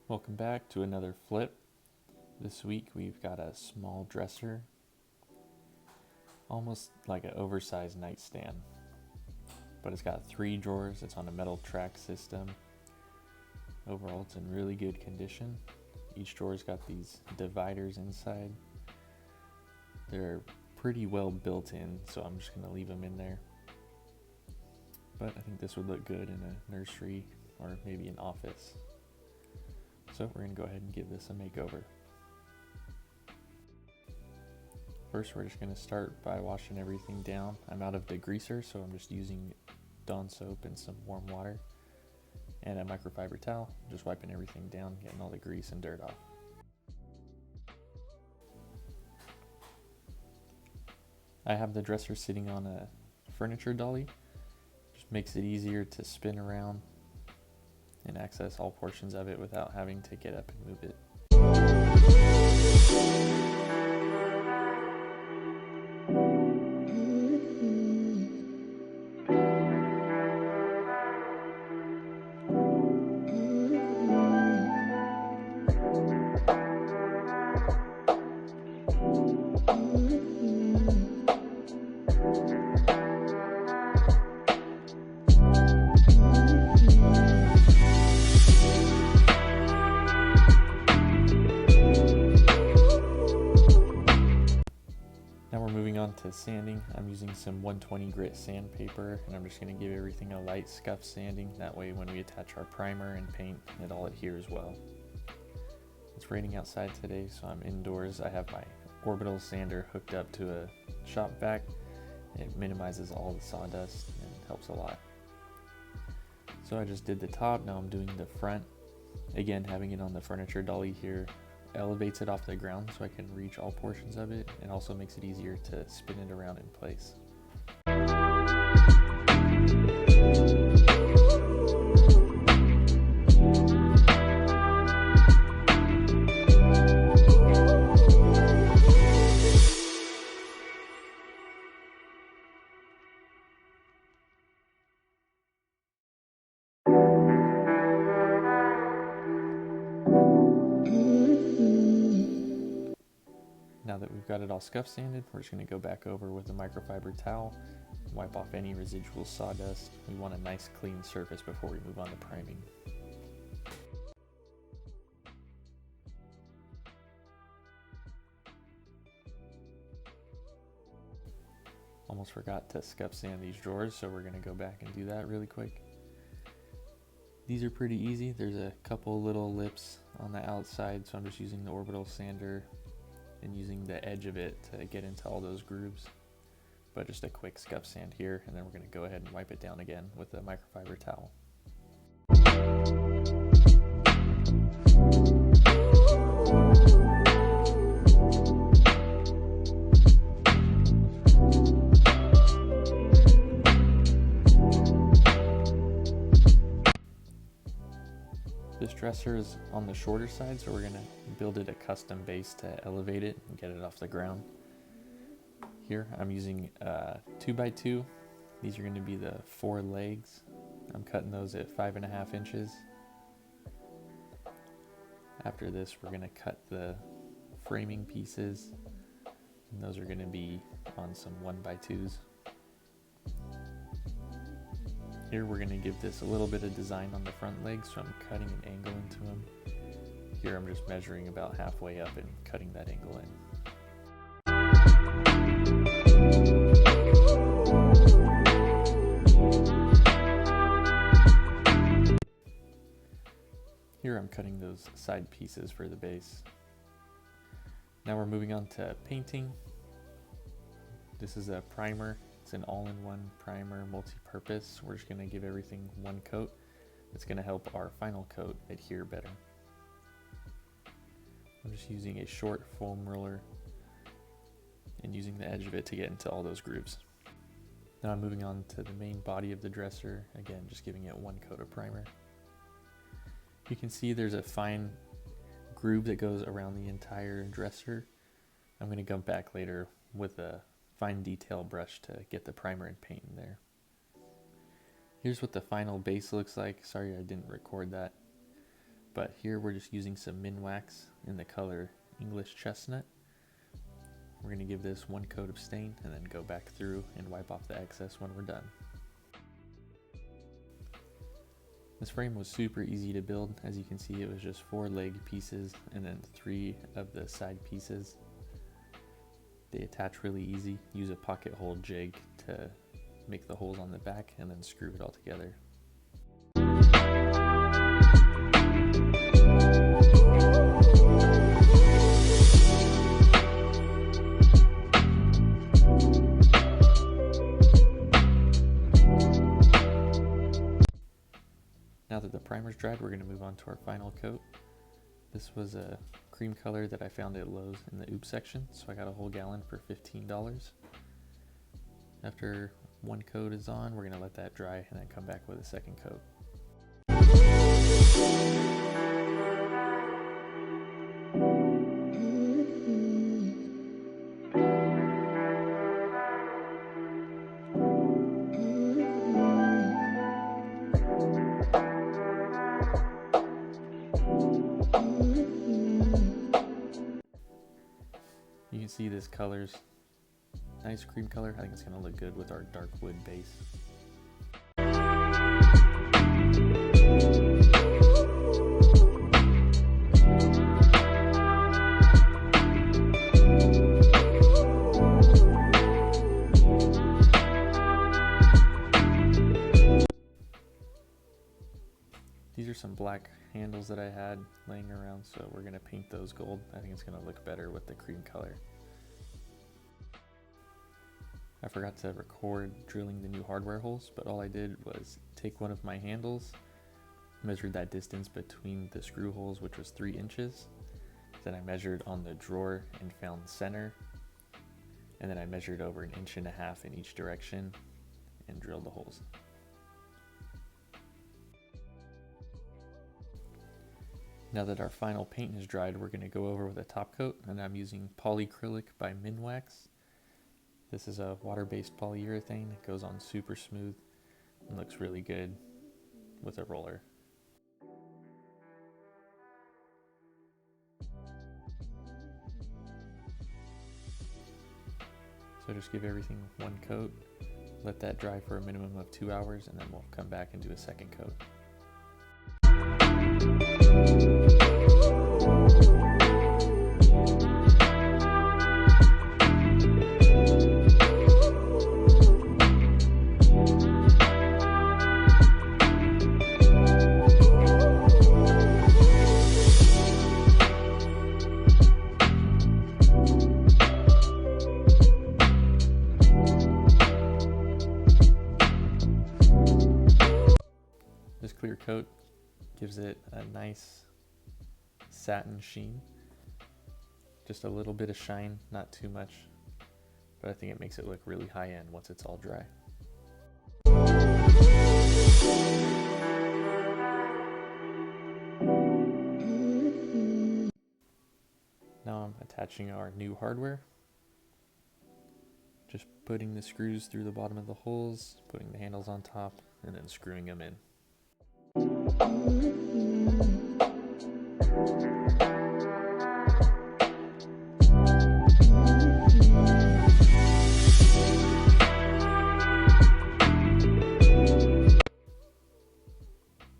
Welcome back to another flip. This week we've got a small dresser, almost like an oversized nightstand, but it's got 3 drawers. It's on a metal track system. Overall it's in really good condition. Each drawer's got these dividers inside. They're pretty well built in, so I'm just going to leave them in there. But I think this would look good in a nursery or maybe an office. So we're going to go ahead and give this a makeover. First, we're just going to start by washing everything down. I'm out of degreaser, so I'm just using Dawn soap and some warm water and a microfiber towel, just wiping everything down, getting all the grease and dirt off. I have the dresser sitting on a furniture dolly. Just makes it easier to spin around and access all portions of it without having to get up and move it. Now we're moving on to sanding. I'm using some 120 grit sandpaper, and I'm just going to give everything a light scuff sanding. That way when we attach our primer and paint, it all adheres well. It's raining outside today, so I'm indoors. I have my orbital sander hooked up to a shop vac. It minimizes all the sawdust and helps a lot. So I just did the top, now I'm doing the front. Again, having it on the furniture dolly here elevates it off the ground so I can reach all portions of it, and also makes it easier to spin it around in place. Now that we've got it all scuff sanded, we're just going to go back over with a microfiber towel, wipe off any residual sawdust. We want a nice clean surface before we move on to priming. Almost forgot to scuff sand these drawers, so we're going to go back and do that really quick. These are pretty easy. There's a couple little lips on the outside, so I'm just using the orbital sander and using the edge of it to get into all those grooves. But just a quick scuff sand here, and then we're going to go ahead and wipe it down again with a microfiber towel. This dresser is on the shorter side, so we're going to build it a custom base to elevate it and get it off the ground. Here I'm using 2x2. These are going to be the 4 legs. I'm cutting those at 5.5 inches. After this, we're going to cut the framing pieces, and those are going to be on some 1x2s. Here we're going to give this a little bit of design on the front legs, so I'm cutting an angle into them. Here I'm just measuring about halfway up and cutting that angle in. Here I'm cutting those side pieces for the base. Now we're moving on to painting. This is a primer. It's an all-in-one primer, multi-purpose. We're just going to give everything one coat. It's going to help our final coat adhere better. I'm just using a short foam roller and using the edge of it to get into all those grooves. Now I'm moving on to the main body of the dresser. Again, just giving it one coat of primer. You can see there's a fine groove that goes around the entire dresser. I'm going to come back later with a fine detail brush to get the primer and paint in there. Here's what the final base looks like. Sorry I didn't record that. but here we're just using some Minwax in the color English Chestnut. We're going to give this one coat of stain and then go back through and wipe off the excess when we're done. This frame was super easy to build. As you can see, it was just 4 leg pieces and then 3 of the side pieces. They attach really easy. Use a pocket hole jig to make the holes on the back and then screw it all together. Now that the primer's dried, we're going to move on to our final coat. This was a cream color that I found at Lowe's in the Oops section, so I got a whole gallon for $15. After one coat is on, we're going to let that dry and then come back with a second coat. You can see this color's nice cream color. I think it's going to look good with our dark wood base. These are some black handles that I had laying around, so we're going to paint those gold. I think it's going to look better with the cream color. I forgot to record drilling the new hardware holes, but all I did was take one of my handles, measured that distance between the screw holes, which was 3 inches. Then I measured on the drawer and found center. And then I measured over 1.5 inches in each direction and drilled the holes. Now that our final paint is dried, we're going to go over with a top coat, and I'm using Polyacrylic by Minwax. This is a water-based polyurethane. It goes on super smooth and looks really good with a roller. So just give everything one coat, let that dry for a minimum of 2 hours, and then we'll come back and do a second coat. This clear coat gives it a nice satin sheen. Just a little bit of shine, not too much, but I think it makes it look really high end once it's all dry. Now I'm attaching our new hardware. Just putting the screws through the bottom of the holes, putting the handles on top, and then screwing them in.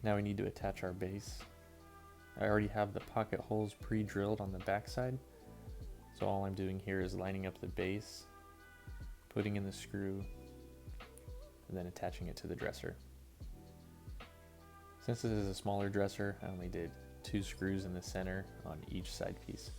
Now we need to attach our base. I already have the pocket holes pre-drilled on the back side, so all I'm doing here is lining up the base, putting in the screw, and then attaching it to the dresser. Since this is a smaller dresser, I only did 2 screws in the center on each side piece.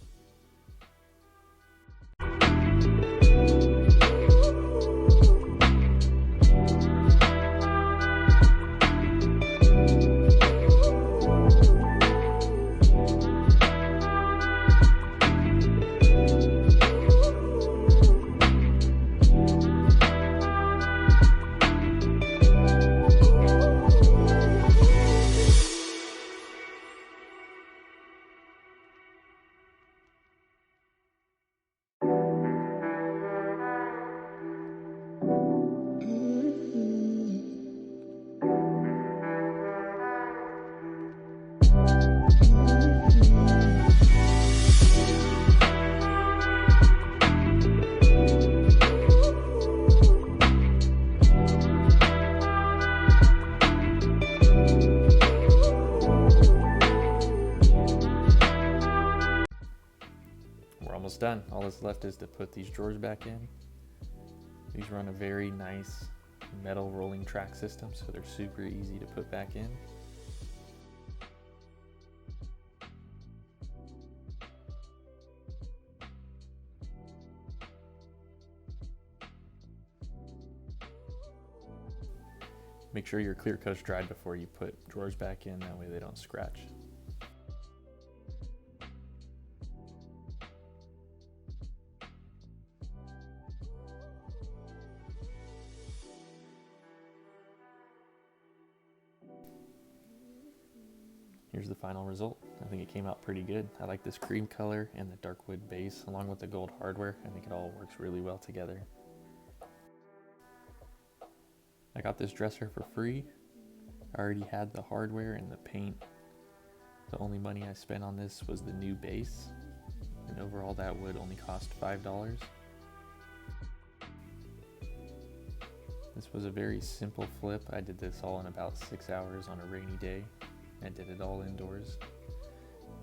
almost done. All that's left is to put these drawers back in. These run a very nice metal rolling track system, so they're super easy to put back in. Make sure your clear coat's dried before you put drawers back in, that way they don't scratch. Here's the final result. I think it came out pretty good. I like this cream color and the dark wood base along with the gold hardware. I think it all works really well together. I got this dresser for free. I already had the hardware and the paint. The only money I spent on this was the new base, and overall that would only cost $5. This was a very simple flip. I did this all in about 6 hours on a rainy day. I did it all indoors.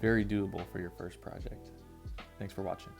Very doable for your first project. Thanks for watching.